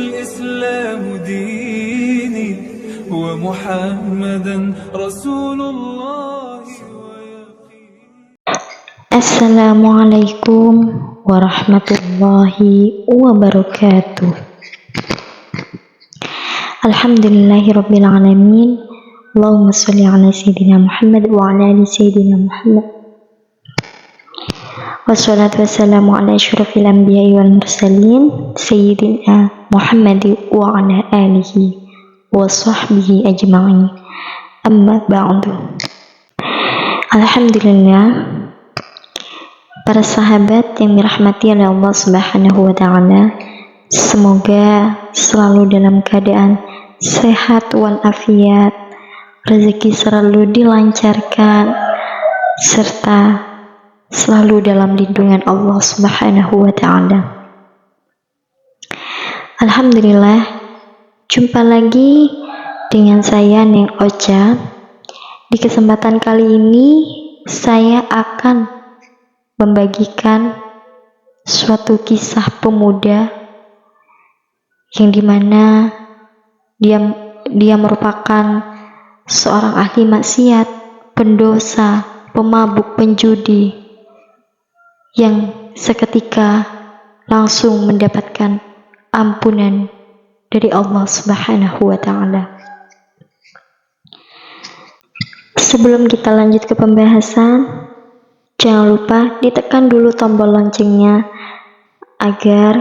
الإسلام ديني ومحمدا رسول الله. Assalamualaikum warahmatullahi wabarakatuh. Alhamdulillahirabbil alamin. Allahumma shalli ala sayyidina Muhammad wa ala ali sayyidina Muhammad. Wassalatu wassalamu ala asyrafil anbiya'i wal mursalin sayyidina Muhammad wa ala alihi wa sahbihi ajma'in. Amma ba'du. Alhamdulillah, para sahabat yang dirahmati oleh Allah Subhanahu wa taala, semoga selalu dalam keadaan sehat walafiat, rezeki selalu dilancarkan, serta selalu dalam lindungan Allah Subhanahu wa taala. Alhamdulillah, jumpa lagi dengan saya Neng Ocha. Di kesempatan kali ini saya akan membagikan suatu kisah pemuda yang dimana dia merupakan seorang ahli maksiat, pendosa, pemabuk, penjudi, yang seketika langsung mendapatkan ampunan dari Allah Subhanahu wa taala. Sebelum kita lanjut ke pembahasan, jangan lupa ditekan dulu tombol loncengnya agar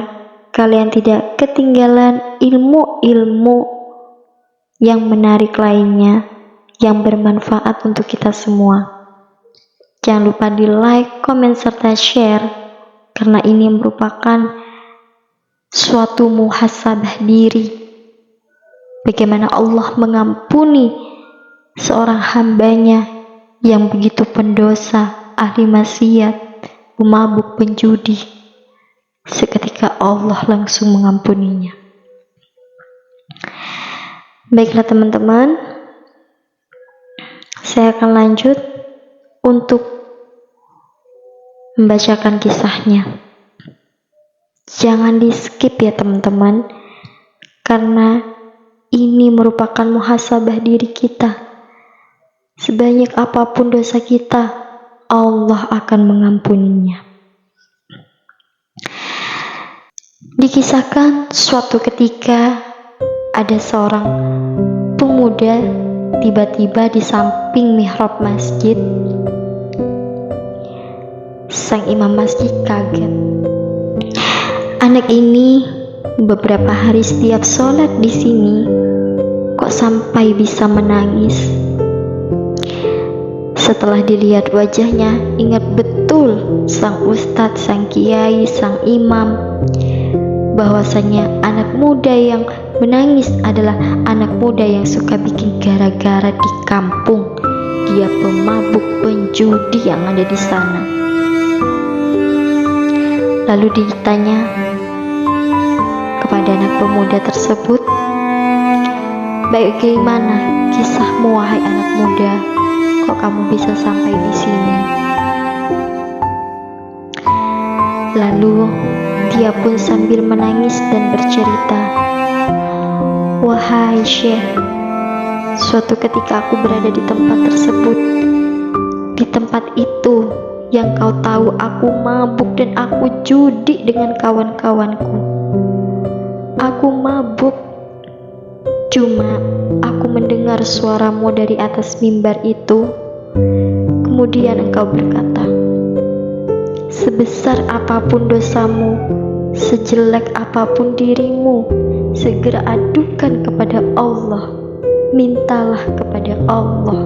kalian tidak ketinggalan ilmu-ilmu yang menarik lainnya yang bermanfaat untuk kita semua. Jangan lupa di like, komen, serta share, karena ini merupakan suatu muhasabah diri. Bagaimana Allah mengampuni seorang hambanya yang begitu pendosa, ahli maksiat, pemabuk, penjudi. Seketika Allah langsung mengampuninya. Baiklah teman-teman, saya akan lanjut untuk membacakan kisahnya. Jangan di skip ya teman-teman, karena ini merupakan muhasabah diri kita. Sebanyak apapun dosa kita, Allah akan mengampuninya. Dikisahkan suatu ketika ada seorang pemuda tiba-tiba di samping mihrab masjid. Sang imam masjid kaget. Anak ini beberapa hari setiap sholat di sini kok sampai bisa menangis. Setelah dilihat wajahnya, ingat betul sang ustadz, sang kiai, sang imam, bahwasanya anak muda yang menangis adalah anak muda yang suka bikin gara-gara di kampung. Dia pemabuk, penjudi yang ada di sana. Lalu ditanya kepada anak pemuda tersebut, bagaimana kisahmu wahai anak muda? Kok kamu bisa sampai di sini? Lalu dia pun sambil menangis dan bercerita, wahai Syekh, suatu ketika aku berada di tempat tersebut. Di tempat itu yang kau tahu aku mabuk dan aku judi dengan kawan-kawanku. Aku mabuk, cuma aku mendengar suaramu dari atas mimbar itu. Kemudian engkau berkata, sebesar apapun dosamu, sejelek apapun dirimu, segera adukan kepada Allah, mintalah kepada Allah.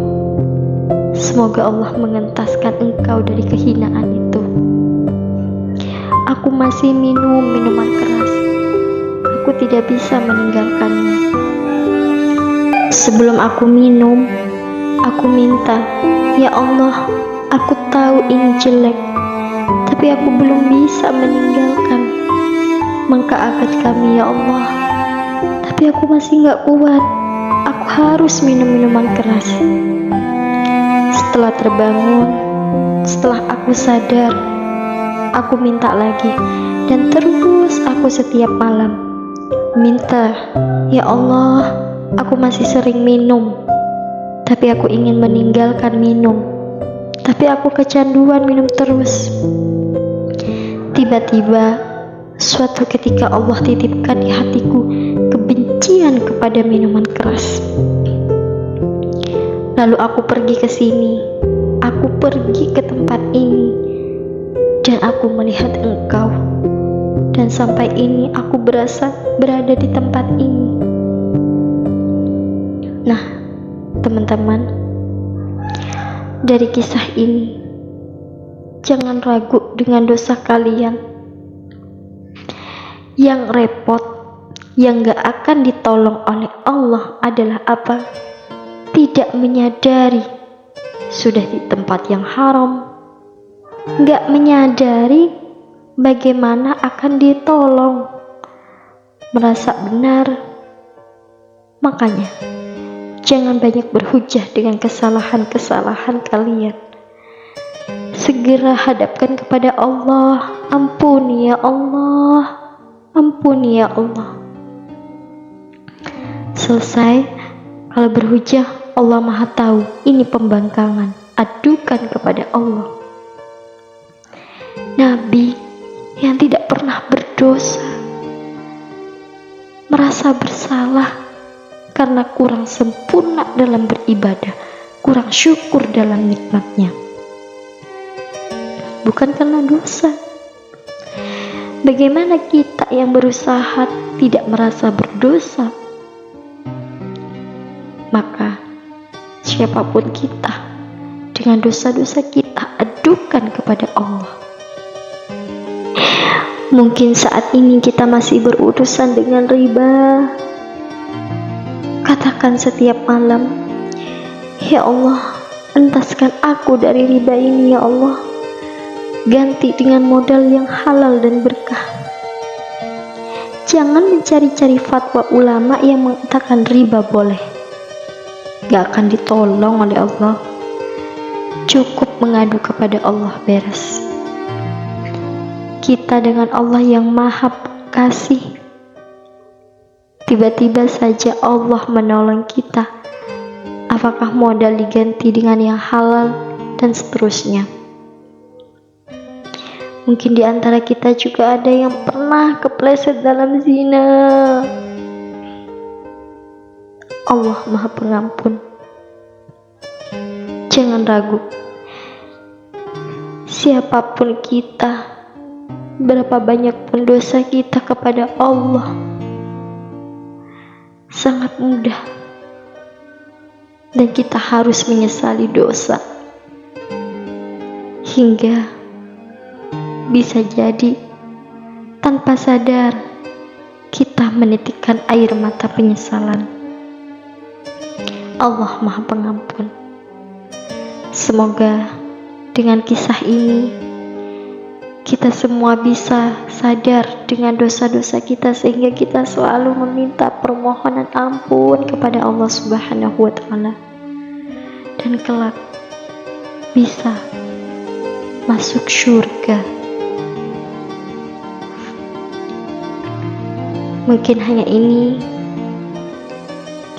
Semoga Allah mengentaskan engkau dari kehinaan itu. Aku masih minum minuman keras. Aku tidak bisa meninggalkannya. Sebelum aku minum, aku minta, ya Allah, aku tahu ini jelek, tapi aku belum bisa meninggalkan. Mengangkat kami ya Allah, tapi aku masih gak kuat. Aku harus minum minuman keras. Setelah terbangun, setelah aku sadar, aku minta lagi, dan terus aku setiap malam minta, "Ya Allah, aku masih sering minum, tapi aku ingin meninggalkan minum, tapi aku kecanduan minum terus." Tiba-tiba suatu ketika Allah titipkan di hatiku kebencian kepada minuman keras. Lalu aku pergi ke sini, aku pergi ke tempat ini, dan aku melihat engkau. Dan sampai ini aku berasa berada di tempat ini. Nah, teman-teman, dari kisah ini, jangan ragu dengan dosa kalian. Yang repot, yang gak akan ditolong oleh Allah adalah apa? Tidak menyadari sudah di tempat yang haram, gak menyadari bagaimana akan ditolong, merasa benar. Makanya jangan banyak berhujah dengan kesalahan-kesalahan kalian. Segera hadapkan kepada Allah. Ampuni ya Allah, ampuni ya Allah. Selesai. Kalau berhujah, Allah Maha tahu ini pembangkangan. Adukan kepada Allah. Nabi yang tidak pernah berdosa merasa bersalah karena kurang sempurna dalam beribadah, kurang syukur dalam nikmatnya, bukan karena dosa. Bagaimana kita yang berusaha tidak merasa berdosa? Maka siapapun kita, dengan dosa-dosa kita adukan kepada Allah. Mungkin saat ini kita masih berurusan dengan riba. Katakan setiap malam, "Ya Allah, entaskan aku dari riba ini ya Allah. Ganti dengan modal yang halal dan berkah." Jangan mencari-cari fatwa ulama yang mengatakan riba boleh. Gak akan ditolong oleh Allah. Cukup mengadu kepada Allah, beres. Kita dengan Allah yang Maha Kasih. Tiba-tiba saja Allah menolong kita. Apakah modal diganti dengan yang halal dan seterusnya? Mungkin di antara kita juga ada yang pernah kepleset dalam zina. Allah Maha Pengampun. Jangan ragu. Siapapun kita, berapa banyak pun dosa kita kepada Allah, sangat mudah. Dan kita harus menyesali dosa. Hingga bisa jadi tanpa sadar kita menitikkan air mata penyesalan. Allah Maha Pengampun. Semoga dengan kisah ini kita semua bisa sadar dengan dosa-dosa kita, sehingga kita selalu meminta permohonan ampun kepada Allah Subhanahu wa Ta'ala, dan kelak bisa masuk surga. Mungkin hanya ini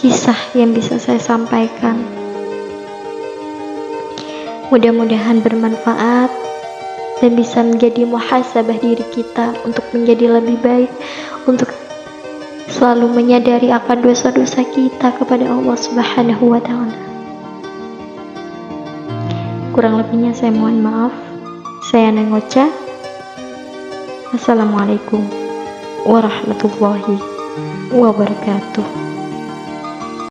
kisah yang bisa saya sampaikan. Mudah-mudahan bermanfaat dan bisa menjadi muhasabah diri kita untuk menjadi lebih baik, untuk selalu menyadari akan dosa-dosa kita kepada Allah Subhanahu wa Ta'ala. Kurang lebihnya saya mohon maaf. Saya Neng Ocha. Assalamualaikum warahmatullahi wabarakatuh.